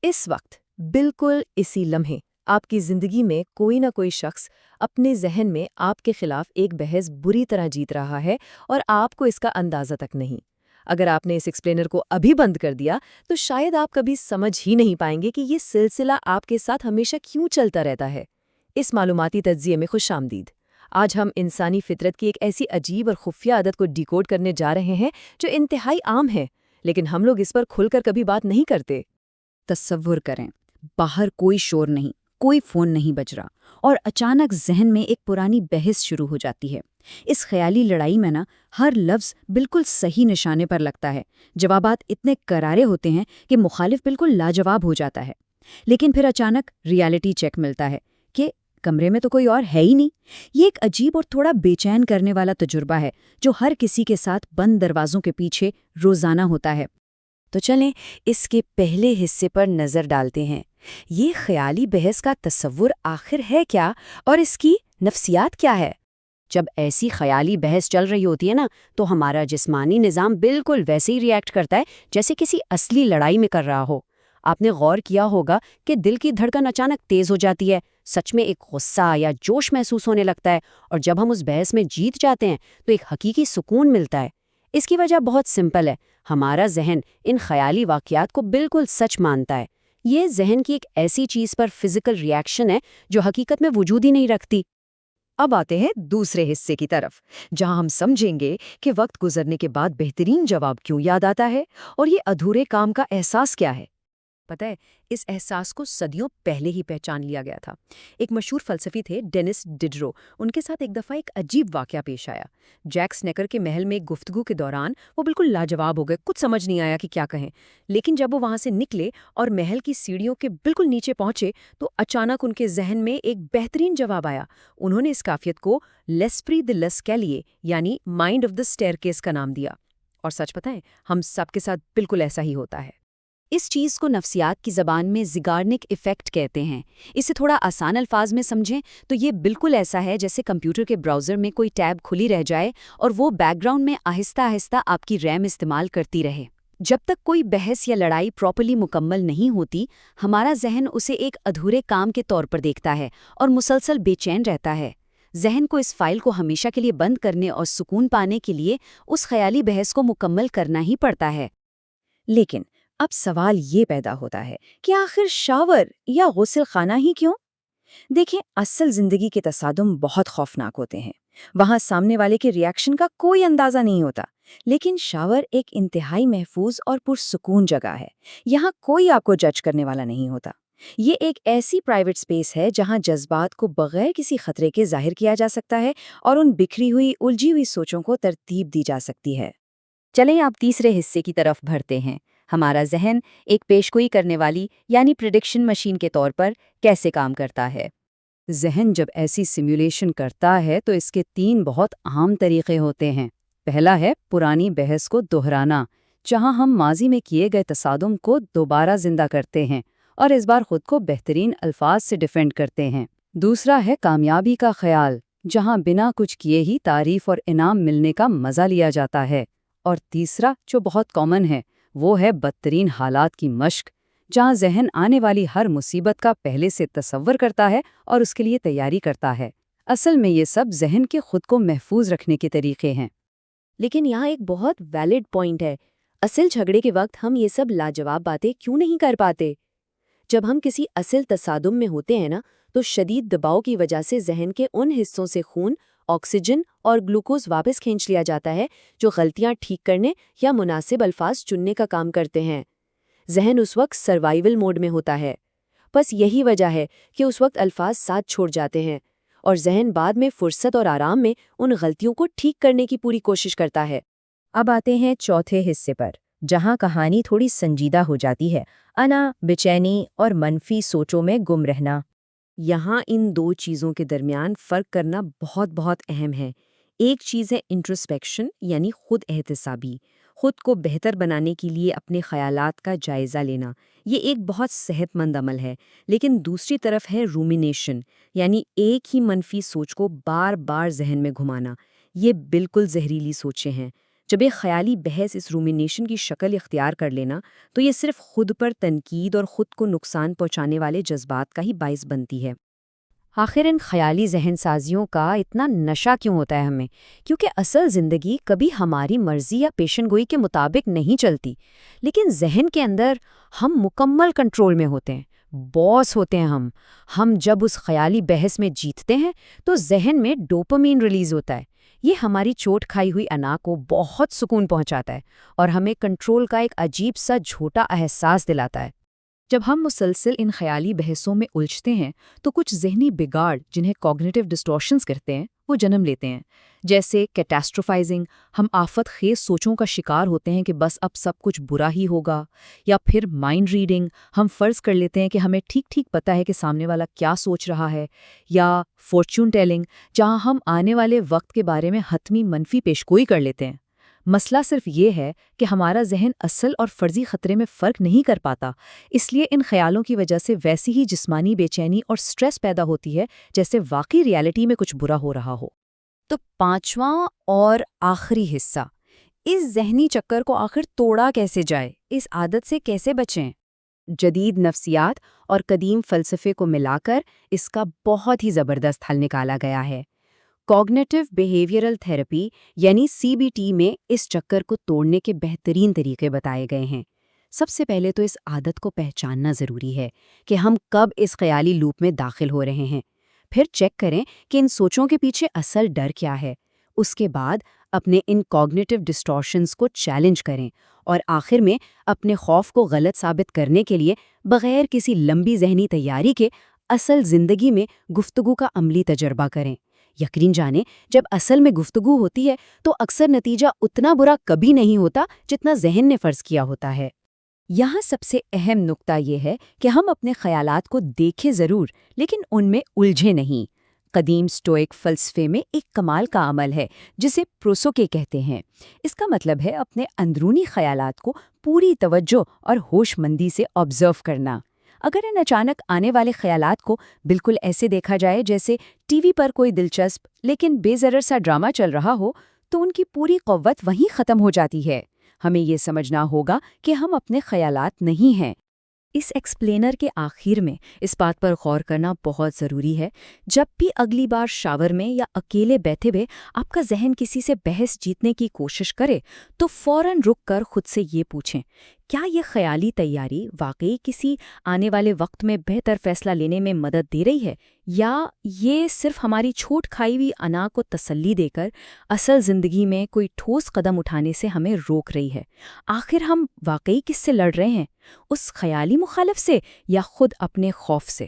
اس وقت بالکل اسی لمحے آپ کی زندگی میں کوئی نہ کوئی شخص اپنے ذہن میں آپ کے خلاف ایک بحث بری طرح جیت رہا ہے اور آپ کو اس کا اندازہ تک نہیں۔ اگر آپ نے اس ایکسپلینر کو ابھی بند کر دیا تو شاید آپ کبھی سمجھ ہی نہیں پائیں گے کہ یہ سلسلہ آپ کے ساتھ ہمیشہ کیوں چلتا رہتا ہے۔ اس معلوماتی تجزیے میں خوش آمدید۔ آج ہم انسانی فطرت کی ایک ایسی عجیب اور خفیہ عادت کو ڈیکوڈ کرنے جا رہے ہیں جو انتہائی عام ہے، لیکن ہم لوگ اس پر کھل کر کبھی بات نہیں کرتے۔ تصور کریں، باہر کوئی شور نہیں، کوئی فون نہیں بج رہا، اور اچانک ذہن میں ایک پرانی بحث شروع ہو جاتی ہے۔ اس خیالی لڑائی میں ہر لفظ بالکل صحیح نشانے پر لگتا ہے، جوابات اتنے کرارے ہوتے ہیں کہ مخالف بالکل لاجواب ہو جاتا ہے۔ لیکن پھر اچانک ریالٹی چیک ملتا ہے کہ کمرے میں تو کوئی اور ہے ہی نہیں۔ یہ ایک عجیب اور تھوڑا بے چین کرنے والا تجربہ ہے جو ہر کسی کے ساتھ بند دروازوں کے پیچھے روزانہ ہوتا ہے۔ تو چلیں اس کے پہلے حصے پر نظر ڈالتے ہیں۔ یہ خیالی بحث کا تصور آخر ہے کیا اور اس کی نفسیات کیا ہے؟ جب ایسی خیالی بحث چل رہی ہوتی ہے تو ہمارا جسمانی نظام بالکل ویسے ہی ریئیکٹ کرتا ہے جیسے کسی اصلی لڑائی میں کر رہا ہو۔ آپ نے غور کیا ہوگا کہ دل کی دھڑکن اچانک تیز ہو جاتی ہے، سچ میں ایک غصہ یا جوش محسوس ہونے لگتا ہے، اور جب ہم اس بحث میں جیت جاتے ہیں تو ایک حقیقی سکون ملتا ہے۔ اس کی وجہ بہت سمپل ہے، ہمارا ذہن ان خیالی واقعات کو بالکل سچ مانتا ہے۔ یہ ذہن کی ایک ایسی چیز پر فزیکل ریاکشن ہے جو حقیقت میں وجود ہی نہیں رکھتی۔ اب آتے ہیں دوسرے حصے کی طرف، جہاں ہم سمجھیں گے کہ وقت گزرنے کے بعد بہترین جواب کیوں یاد آتا ہے اور یہ ادھورے کام کا احساس کیا ہے۔ پتہ ہے، اس احساس کو صدیوں پہلے ہی پہچان لیا گیا تھا۔ ایک مشہور فلسفی تھے ڈینس ڈیڈرو، ان کے ساتھ ایک دفعہ ایک عجیب واقعہ پیش آیا۔ جیک سنیکر کے محل میں گفتگو کے دوران وہ بالکل لاجواب ہو گئے، کچھ سمجھ نہیں آیا کہ کیا کہیں۔ لیکن جب وہ وہاں سے نکلے اور محل کی سیڑھیوں کے بالکل نیچے پہنچے تو اچانک ان کے ذہن میں ایک بہترین جواب آیا۔ انہوں نے اس کافیت کو لیسپری د لسکیلیے یعنی مائنڈ آف دا اسٹیئرکیس کا نام دیا۔ اور سچ بتائیں، ہم سب کے ساتھ بالکل ایسا ہی ہوتا ہے۔ اس چیز کو نفسیات کی زبان میں زیگارنک ایفیکٹ کہتے ہیں۔ اسے تھوڑا آسان الفاظ میں سمجھیں تو یہ بالکل ایسا ہے جیسے کمپیوٹر کے براؤزر میں کوئی ٹیب کھلی رہ جائے اور وہ بیک گراؤنڈ میں آہستہ آہستہ آپ کی ریم استعمال کرتی رہے۔ جب تک کوئی بحث یا لڑائی پراپرلی مکمل نہیں ہوتی، ہمارا ذہن اسے ایک ادھورے کام کے طور پر دیکھتا ہے اور مسلسل بے چین رہتا ہے۔ ذہن کو اس فائل کو ہمیشہ کے لیے بند کرنے اور سکون پانے کے لیے اس خیالی بحث کو مکمل کرنا ہی پڑتا ہے۔ لیکن اب سوال یہ پیدا ہوتا ہے کہ آخر شاور یا غسل خانہ ہی کیوں؟ دیکھیں، اصل زندگی کے تصادم بہت خوفناک ہوتے ہیں۔ وہاں سامنے والے کے ریاکشن کا کوئی اندازہ نہیں ہوتا، لیکن شاور ایک انتہائی محفوظ اور پرسکون جگہ ہے۔ یہاں کوئی آپ کو جج کرنے والا نہیں ہوتا۔ یہ ایک ایسی پرائیویٹ سپیس ہے جہاں جذبات کو بغیر کسی خطرے کے ظاہر کیا جا سکتا ہے اور ان بکھری ہوئی الجھی ہوئی سوچوں کو ترتیب دی جا سکتی ہے۔ چلیں آپ تیسرے حصے کی طرف بڑھتے ہیں۔ ہمارا ذہن ایک پیشگوئی کرنے والی یعنی پریڈکشن مشین کے طور پر کیسے کام کرتا ہے؟ ذہن جب ایسی سیمولیشن کرتا ہے تو اس کے 3 بہت عام طریقے ہوتے ہیں۔ پہلا ہے پرانی بحث کو دہرانا، جہاں ہم ماضی میں کیے گئے تصادم کو دوبارہ زندہ کرتے ہیں اور اس بار خود کو بہترین الفاظ سے ڈیفینڈ کرتے ہیں۔ دوسرا ہے کامیابی کا خیال، جہاں بنا کچھ کیے ہی تعریف اور انعام ملنے کا مزہ لیا جاتا ہے۔ اور تیسرا جو بہت کامن ہے وہ ہے بدترین حالات کی مشق، جہاں ذہن آنے والی ہر مصیبت کا پہلے سے تصور کرتا ہے اور اس کے لیے تیاری کرتا ہے۔ اصل میں یہ سب ذہن کے خود کو محفوظ رکھنے کے طریقے ہیں۔ لیکن یہاں ایک بہت ویلڈ پوائنٹ ہے، اصل جھگڑے کے وقت ہم یہ سب لاجواب باتیں کیوں نہیں کر پاتے؟ جب ہم کسی اصل تصادم میں ہوتے ہیں تو شدید دباؤ کی وجہ سے ذہن کے ان حصوں سے خون، آکسیجن اور گلوکوز واپس کھینچ لیا جاتا ہے جو غلطیاں ٹھیک کرنے یا مناسب الفاظ چننے کا کام کرتے ہیں۔ ذہن اس وقت سروائیول موڈ میں ہوتا ہے۔ بس یہی وجہ ہے کہ اس وقت الفاظ ساتھ چھوڑ جاتے ہیں اور ذہن بعد میں فرصت اور آرام میں ان غلطیوں کو ٹھیک کرنے کی پوری کوشش کرتا ہے۔ اب آتے ہیں چوتھے حصے پر، جہاں کہانی تھوڑی سنجیدہ ہو جاتی ہے، انا، بےچینی اور منفی سوچوں میں گم رہنا۔ یہاں ان 2 چیزوں کے درمیان فرق کرنا بہت اہم ہے۔ ایک چیز ہے انٹروسپیکشن یعنی خود احتسابی، خود کو بہتر بنانے کے لیے اپنے خیالات کا جائزہ لینا، یہ ایک بہت صحت مند عمل ہے۔ لیکن دوسری طرف ہے رومینیشن یعنی ایک ہی منفی سوچ کو بار بار ذہن میں گھمانا، یہ بالکل زہریلی سوچیں ہیں۔ جب ایک خیالی بحث اس رومینیشن کی شکل اختیار کر لینا تو یہ صرف خود پر تنقید اور خود کو نقصان پہنچانے والے جذبات کا ہی باعث بنتی ہے۔ آخر ان خیالی ذہن سازیوں کا اتنا نشہ کیوں ہوتا ہے ہمیں؟ کیونکہ اصل زندگی کبھی ہماری مرضی یا پیشن گوئی کے مطابق نہیں چلتی، لیکن ذہن کے اندر ہم مکمل کنٹرول میں ہوتے ہیں، باس ہوتے ہیں ہم جب اس خیالی بحث میں جیتتے ہیں تو ذہن میں ڈوپامین ریلیز ہوتا ہے۔ یہ ہماری چوٹ کھائی ہوئی انا کو بہت سکون پہنچاتا ہے اور ہمیں کنٹرول کا ایک عجیب سا جھوٹا احساس دلاتا ہے۔ جب ہم مسلسل ان خیالی بحثوں میں الجھتے ہیں تو کچھ ذہنی بگاڑ جنہیں کوگنیٹو ڈسٹورشنز کہتے ہیں وہ جنم لیتے ہیں، جیسے کیٹاسٹروفائزنگ، ہم آفت خیز سوچوں کا شکار ہوتے ہیں کہ بس اب سب کچھ برا ہی ہوگا، یا پھر مائنڈ ریڈنگ، ہم فرض کر لیتے ہیں کہ ہمیں ٹھیک پتہ ہے کہ سامنے والا کیا سوچ رہا ہے، یا فارچون ٹیلنگ، جہاں ہم آنے والے وقت کے بارے میں حتمی منفی پیشگوئی کر لیتے ہیں۔ مسئلہ صرف یہ ہے کہ ہمارا ذہن اصل اور فرضی خطرے میں فرق نہیں کر پاتا، اس لیے ان خیالوں کی وجہ سے ویسی ہی جسمانی بے چینی اور سٹریس پیدا ہوتی ہے جیسے واقعی ریالٹی میں کچھ برا ہو رہا ہو۔ تو پانچواں اور آخری حصہ، اس ذہنی چکر کو آخر توڑا کیسے جائے، اس عادت سے کیسے بچیں؟ جدید نفسیات اور قدیم فلسفے کو ملا کر اس کا بہت ہی زبردست حل نکالا گیا ہے۔ کوگنیٹو بیہیویئرل تھراپی یعنی CBT میں اس چکر کو توڑنے کے بہترین طریقے بتائے گئے ہیں۔ سب سے پہلے تو اس عادت کو پہچاننا ضروری ہے کہ ہم کب اس خیالی لوپ میں داخل ہو رہے ہیں، پھر چیک کریں کہ ان سوچوں کے پیچھے اصل ڈر کیا ہے۔ اس کے بعد اپنے ان کوگنیٹو ڈسٹورشنز کو چیلنج کریں اور آخر میں اپنے خوف کو غلط ثابت کرنے کے لیے بغیر کسی لمبی ذہنی تیاری کے اصل زندگی میں گفتگو کا عملی تجربہ کریں۔ یقین جانیں، جب اصل میں گفتگو ہوتی ہے تو اکثر نتیجہ اتنا برا کبھی نہیں ہوتا جتنا ذہن نے فرض کیا ہوتا ہے۔ یہاں سب سے اہم نقطہ یہ ہے کہ ہم اپنے خیالات کو دیکھیں ضرور، لیکن ان میں الجھے نہیں۔ قدیم سٹوئک فلسفے میں ایک کمال کا عمل ہے جسے پروسوکے کہتے ہیں۔ اس کا مطلب ہے اپنے اندرونی خیالات کو پوری توجہ اور ہوش مندی سے آبزرو کرنا۔ اگر ان اچانک آنے والے خیالات کو بالکل ایسے دیکھا جائے جیسے ٹی وی پر کوئی دلچسپ لیکن بے ضرر سا ڈرامہ چل رہا ہو، تو ان کی پوری قوت وہیں ختم ہو جاتی ہے۔ ہمیں یہ سمجھنا ہوگا کہ ہم اپنے خیالات نہیں ہیں۔ اس ایکسپلینر کے آخر میں اس بات پر غور کرنا بہت ضروری ہے، جب بھی اگلی بار شاور میں یا اکیلے بیٹھے ہوئے آپ کا ذہن کسی سے بحث جیتنے کی کوشش کرے تو فوراً رک کر خود سے یہ پوچھیں، کیا یہ خیالی تیاری واقعی کسی آنے والے وقت میں بہتر فیصلہ لینے میں مدد دے رہی ہے، یا یہ صرف ہماری چھوٹ کھائی ہوئی انا کو تسلی دے کر اصل زندگی میں کوئی ٹھوس قدم اٹھانے سے ہمیں روک رہی ہے؟ آخر ہم واقعی کس سے لڑ رہے ہیں، اس خیالی مخالف سے یا خود اپنے خوف سے؟